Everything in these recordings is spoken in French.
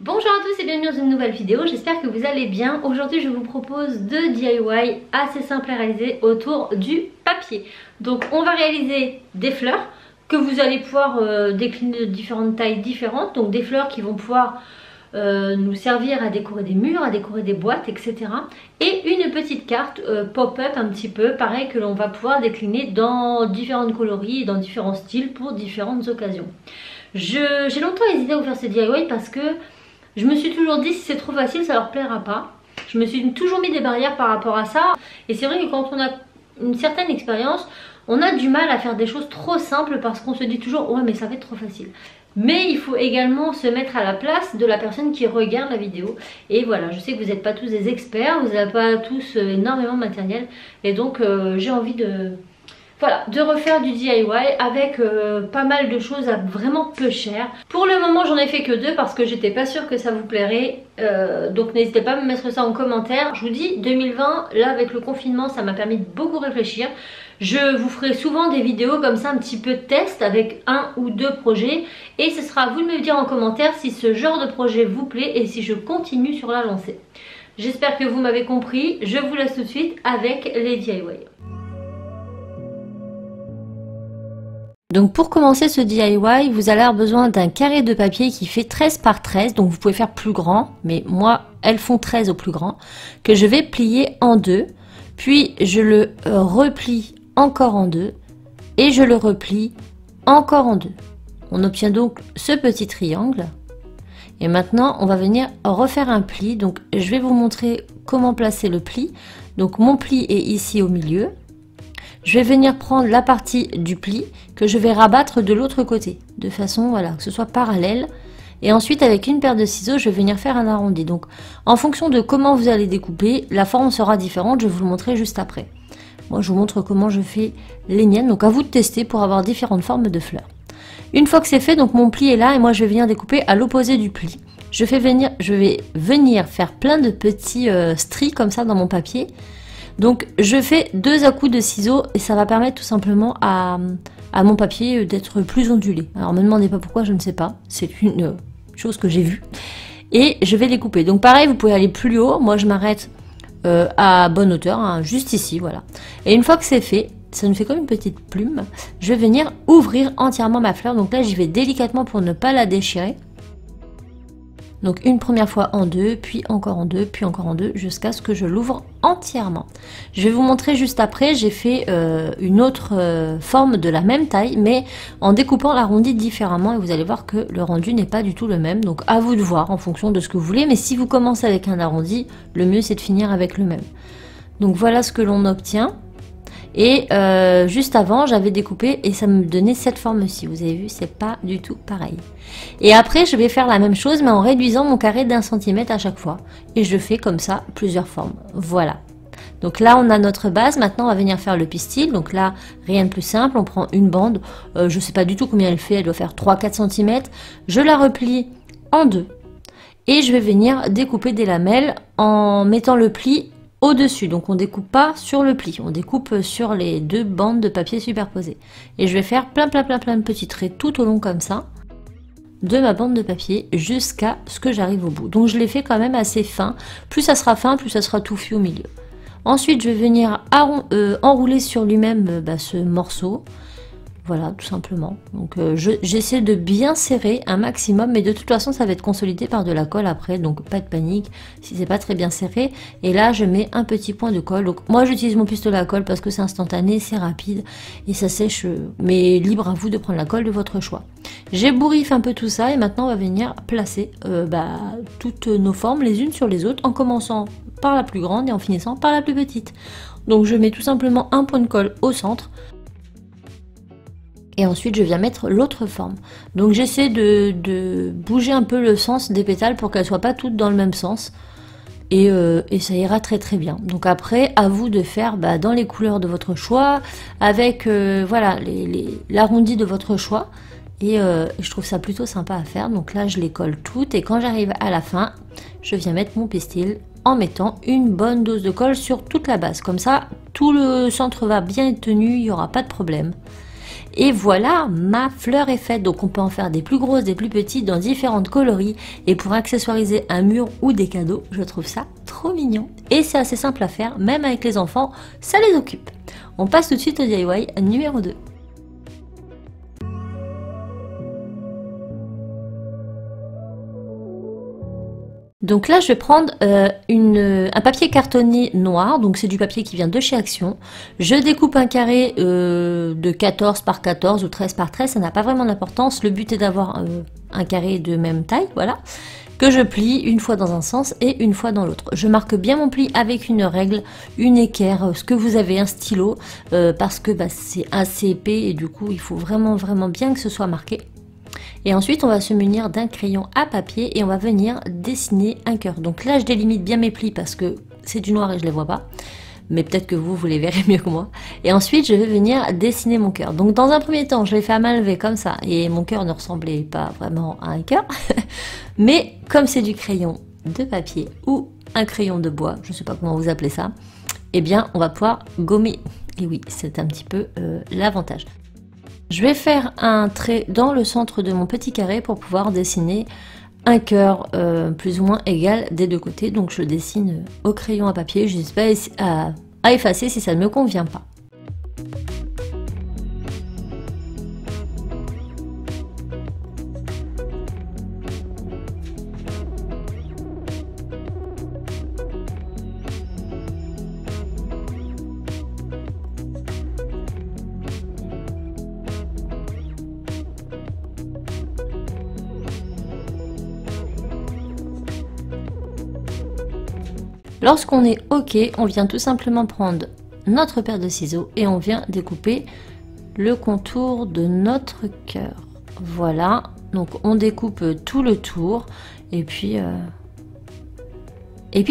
Bonjour à tous et bienvenue dans une nouvelle vidéo, j'espère que vous allez bien. Aujourd'hui je vous propose deux DIY assez simples à réaliser autour du papier. Donc on va réaliser des fleurs que vous allez pouvoir décliner de différentes tailles différentes. Donc des fleurs qui vont pouvoir nous servir à décorer des murs, à décorer des boîtes, etc. Et une petite carte pop-up un petit peu, pareil, que l'on va pouvoir décliner dans différentes coloris et dans différents styles pour différentes occasions. J'ai longtemps hésité à vous faire ces DIY parce que je me suis toujours dit si c'est trop facile ça leur plaira pas. Je me suis toujours mis des barrières par rapport à ça. Et c'est vrai que quand on a une certaine expérience, on a du mal à faire des choses trop simples parce qu'on se dit toujours ouais mais ça va être trop facile. Mais il faut également se mettre à la place de la personne qui regarde la vidéo. Et voilà, je sais que vous n'êtes pas tous des experts, vous n'avez pas tous énormément de matériel. Et donc j'ai envie de refaire du DIY avec pas mal de choses à vraiment peu cher. Pour le moment j'en ai fait que deux parce que j'étais pas sûre que ça vous plairait, donc n'hésitez pas à me mettre ça en commentaire. Je vous dis 2020, là avec le confinement ça m'a permis de beaucoup réfléchir. Je vous ferai souvent des vidéos comme ça un petit peu de test avec un ou deux projets et ce sera à vous de me dire en commentaire si ce genre de projet vous plaît et si je continue sur la lancée. J'espère que vous m'avez compris, je vous laisse tout de suite avec les DIY. Donc pour commencer ce DIY, vous allez avoir besoin d'un carré de papier qui fait 13 par 13, donc vous pouvez faire plus grand, mais moi elles font 13 au plus grand, que je vais plier en deux, puis je le replie encore en deux, et je le replie encore en deux. On obtient donc ce petit triangle, et maintenant on va venir refaire un pli, donc je vais vous montrer comment placer le pli. Donc mon pli est ici au milieu. Je vais venir prendre la partie du pli que je vais rabattre de l'autre côté, de façon voilà, que ce soit parallèle. Et ensuite avec une paire de ciseaux, je vais venir faire un arrondi. Donc en fonction de comment vous allez découper, la forme sera différente, je vais vous le montrer juste après. Moi je vous montre comment je fais les miennes, donc à vous de tester pour avoir différentes formes de fleurs. Une fois que c'est fait, donc mon pli est là et moi je vais venir découper à l'opposé du pli. Je vais venir faire plein de petits stries comme ça dans mon papier. Donc je fais deux à-coups de ciseaux et ça va permettre tout simplement à mon papier d'être plus ondulé. Alors ne me demandez pas pourquoi, je ne sais pas, c'est une chose que j'ai vue. Et je vais découper. Donc pareil, vous pouvez aller plus haut, moi je m'arrête à bonne hauteur, hein, juste ici, voilà. Et une fois que c'est fait, ça nous fait comme une petite plume, je vais venir ouvrir entièrement ma fleur. Donc là j'y vais délicatement pour ne pas la déchirer. Donc une première fois en deux, puis encore en deux, puis encore en deux, jusqu'à ce que je l'ouvre entièrement. Je vais vous montrer juste après, j'ai fait une autre forme de la même taille, mais en découpant l'arrondi différemment, et vous allez voir que le rendu n'est pas du tout le même. Donc à vous de voir en fonction de ce que vous voulez, mais si vous commencez avec un arrondi, le mieux c'est de finir avec le même. Donc voilà ce que l'on obtient. Et juste avant j'avais découpé et ça me donnait cette forme-ci, vous avez vu, c'est pas du tout pareil. Et après je vais faire la même chose mais en réduisant mon carré d'1 cm à chaque fois. Et je fais comme ça plusieurs formes, voilà. Donc là on a notre base, maintenant on va venir faire le pistil. Donc là rien de plus simple, on prend une bande, je sais pas du tout combien elle fait, elle doit faire 3-4 cm. Je la replie en deux et je vais venir découper des lamelles en mettant le pli au-dessus. Donc on découpe pas sur le pli, on découpe sur les deux bandes de papier superposées. Et je vais faire plein de petits traits tout au long comme ça de ma bande de papier jusqu'à ce que j'arrive au bout. Donc je l'ai fait quand même assez fin, plus ça sera fin, plus ça sera touffu au milieu. Ensuite je vais venir enrouler sur lui-même ce morceau. Voilà, tout simplement. Donc j'essaie de bien serrer un maximum, mais de toute façon ça va être consolidé par de la colle après, donc pas de panique si c'est pas très bien serré. Et là je mets un petit point de colle. Donc moi j'utilise mon pistolet à colle parce que c'est instantané, c'est rapide et ça sèche, mais libre à vous de prendre la colle de votre choix. J'ébouriffe un peu tout ça et maintenant on va venir placer toutes nos formes les unes sur les autres en commençant par la plus grande et en finissant par la plus petite. Donc je mets tout simplement un point de colle au centre. Et ensuite je viens mettre l'autre forme. Donc j'essaie de bouger un peu le sens des pétales pour qu'elles soient pas toutes dans le même sens. Et ça ira très bien. Donc après à vous de faire dans les couleurs de votre choix, avec voilà l'arrondi de votre choix. Et je trouve ça plutôt sympa à faire. Donc là je les colle toutes et quand j'arrive à la fin, je viens mettre mon pistil en mettant une bonne dose de colle sur toute la base. Comme ça tout le centre va bien être tenu, il n'y aura pas de problème. Et voilà, ma fleur est faite. Donc on peut en faire des plus grosses, des plus petites, dans différentes coloris. Et pour accessoiriser un mur ou des cadeaux, je trouve ça trop mignon. Et c'est assez simple à faire, même avec les enfants, ça les occupe. On passe tout de suite au DIY numéro 2. Donc là, je vais prendre un papier cartonné noir, donc c'est du papier qui vient de chez Action. Je découpe un carré de 14 par 14 ou 13 par 13, ça n'a pas vraiment d'importance. Le but est d'avoir un carré de même taille, voilà, que je plie une fois dans un sens et une fois dans l'autre. Je marque bien mon pli avec une règle, une équerre, ce que vous avez, un stylo, parce que c'est assez épais et du coup, il faut vraiment bien que ce soit marqué. Et ensuite, on va se munir d'un crayon à papier et on va venir dessiner un cœur. Donc là, je délimite bien mes plis parce que c'est du noir et je les vois pas. Mais peut-être que vous les verrez mieux que moi. Et ensuite, je vais venir dessiner mon cœur. Donc dans un premier temps, je l'ai fait à main levée comme ça. Et mon cœur ne ressemblait pas vraiment à un cœur. Mais comme c'est du crayon de papier ou un crayon de bois, je ne sais pas comment vous appelez ça, eh bien, on va pouvoir gommer. Et oui, c'est un petit peu l'avantage. Je vais faire un trait dans le centre de mon petit carré pour pouvoir dessiner un cœur plus ou moins égal des deux côtés. Donc je dessine au crayon à papier, je n'hésite pas à effacer si ça ne me convient pas. Lorsqu'on est OK, on vient tout simplement prendre notre paire de ciseaux et on vient découper le contour de notre cœur. Voilà, donc on découpe tout le tour et puis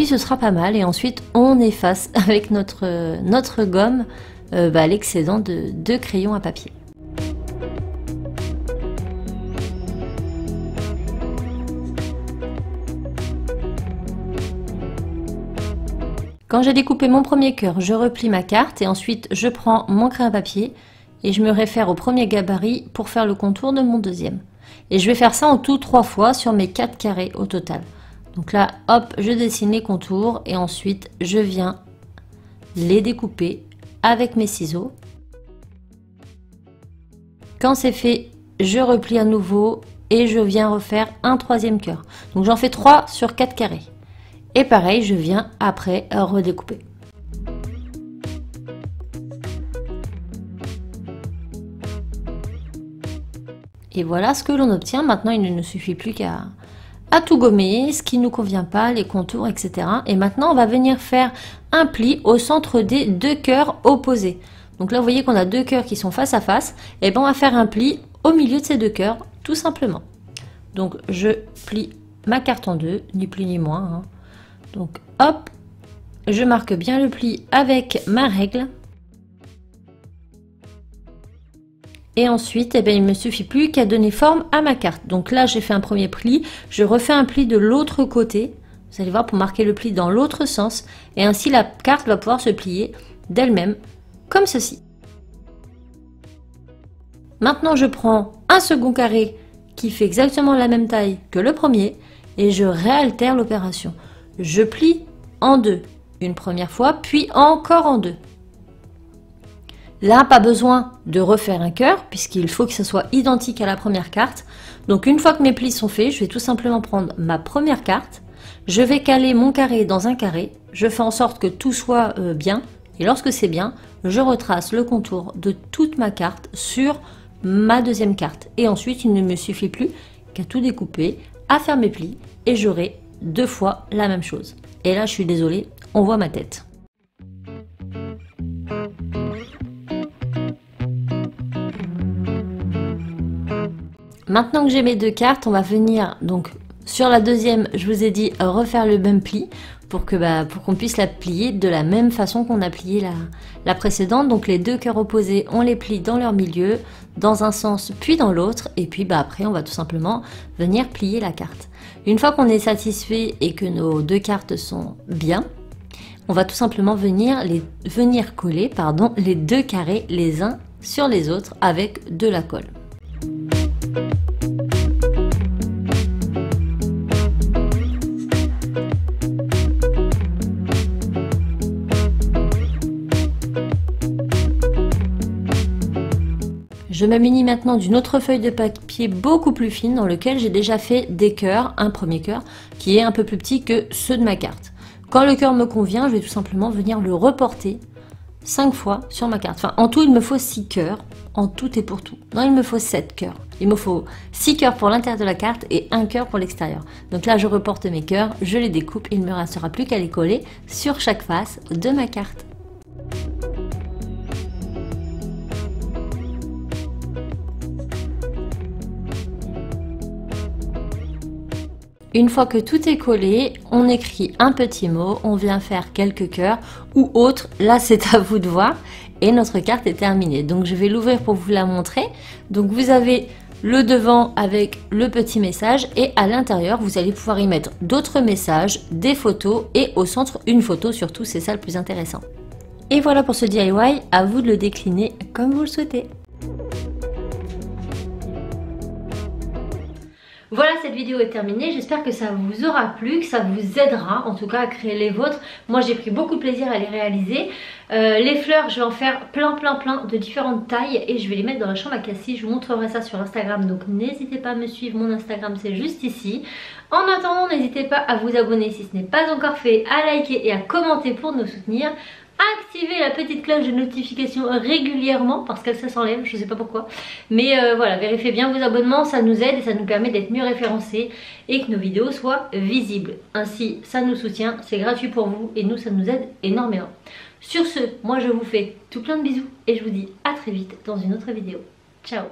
ce sera pas mal. Et ensuite on efface avec notre gomme l'excédent de crayon à papier. Quand j'ai découpé mon premier cœur, je replie ma carte et ensuite je prends mon crayon à papier et je me réfère au premier gabarit pour faire le contour de mon deuxième. Et je vais faire ça en tout 3 fois sur mes 4 carrés au total. Donc là, hop, je dessine les contours et ensuite je viens les découper avec mes ciseaux. Quand c'est fait, je replie à nouveau et je viens refaire un troisième cœur. Donc j'en fais 3 sur 4 carrés. Et pareil, je viens après redécouper. Et voilà ce que l'on obtient. Maintenant, il ne nous suffit plus qu'à tout gommer, ce qui ne nous convient pas, les contours, etc. Et maintenant, on va venir faire un pli au centre des 2 cœurs opposés. Donc là, vous voyez qu'on a 2 cœurs qui sont face à face. Et bien, on va faire un pli au milieu de ces 2 cœurs, tout simplement. Donc, je plie ma carte en 2, ni plus ni moins, hein. Donc hop, je marque bien le pli avec ma règle. Et ensuite, il ne me suffit plus qu'à donner forme à ma carte. Donc là, j'ai fait un premier pli, je refais un pli de l'autre côté. Vous allez voir pour marquer le pli dans l'autre sens. Et ainsi, la carte va pouvoir se plier d'elle-même, comme ceci. Maintenant, je prends un second carré qui fait exactement la même taille que le premier et je réaltère l'opération. Je plie en 2 une première fois, puis encore en 2. Là, pas besoin de refaire un cœur, puisqu'il faut que ce soit identique à la première carte. Donc une fois que mes plis sont faits, je vais tout simplement prendre ma première carte. Je vais caler mon carré dans un carré. Je fais en sorte que tout soit bien. Et lorsque c'est bien, je retrace le contour de toute ma carte sur ma deuxième carte. Et ensuite, il ne me suffit plus qu'à tout découper, à faire mes plis, et j'aurai 2 fois la même chose. Et là, je suis désolée, on voit ma tête. Maintenant que j'ai mes 2 cartes, on va venir donc sur la deuxième, je vous ai dit refaire le même pli pour qu'on puisse la plier de la même façon qu'on a plié la précédente. Donc les 2 cœurs opposés, on les plie dans leur milieu, dans un sens puis dans l'autre, et puis après on va tout simplement venir plier la carte. Une fois qu'on est satisfait et que nos 2 cartes sont bien, on va tout simplement venir coller les 2 carrés les uns sur les autres avec de la colle. Je m'amunis maintenant d'une autre feuille de papier beaucoup plus fine dans lequel j'ai déjà fait des cœurs, un premier cœur qui est un peu plus petit que ceux de ma carte. Quand le cœur me convient, je vais tout simplement venir le reporter 5 fois sur ma carte. Enfin, en tout, il me faut 6 cœurs, en tout et pour tout. Non, il me faut 7 cœurs. Il me faut 6 cœurs pour l'intérieur de la carte et 1 cœur pour l'extérieur. Donc là, je reporte mes cœurs, je les découpe, il ne me restera plus qu'à les coller sur chaque face de ma carte. Une fois que tout est collé, on écrit un petit mot, on vient faire quelques cœurs ou autres, là c'est à vous de voir, et notre carte est terminée. Donc je vais l'ouvrir pour vous la montrer. Donc vous avez le devant avec le petit message et à l'intérieur vous allez pouvoir y mettre d'autres messages, des photos et au centre une photo surtout, c'est ça le plus intéressant. Et voilà pour ce DIY, à vous de le décliner comme vous le souhaitez. Voilà, cette vidéo est terminée, j'espère que ça vous aura plu, que ça vous aidera en tout cas à créer les vôtres. Moi j'ai pris beaucoup de plaisir à les réaliser. Les fleurs, je vais en faire plein de différentes tailles et je vais les mettre dans la chambre à Cassie. Je vous montrerai ça sur Instagram, donc n'hésitez pas à me suivre, mon Instagram c'est juste ici. En attendant, n'hésitez pas à vous abonner si ce n'est pas encore fait, à liker et à commenter pour nous soutenir. Activez la petite cloche de notification régulièrement parce qu'elle s'enlève, je sais pas pourquoi. Mais voilà, vérifiez bien vos abonnements, ça nous aide et ça nous permet d'être mieux référencés et que nos vidéos soient visibles. Ainsi, ça nous soutient, c'est gratuit pour vous et nous, ça nous aide énormément. Sur ce, moi je vous fais tout plein de bisous et je vous dis à très vite dans une autre vidéo. Ciao!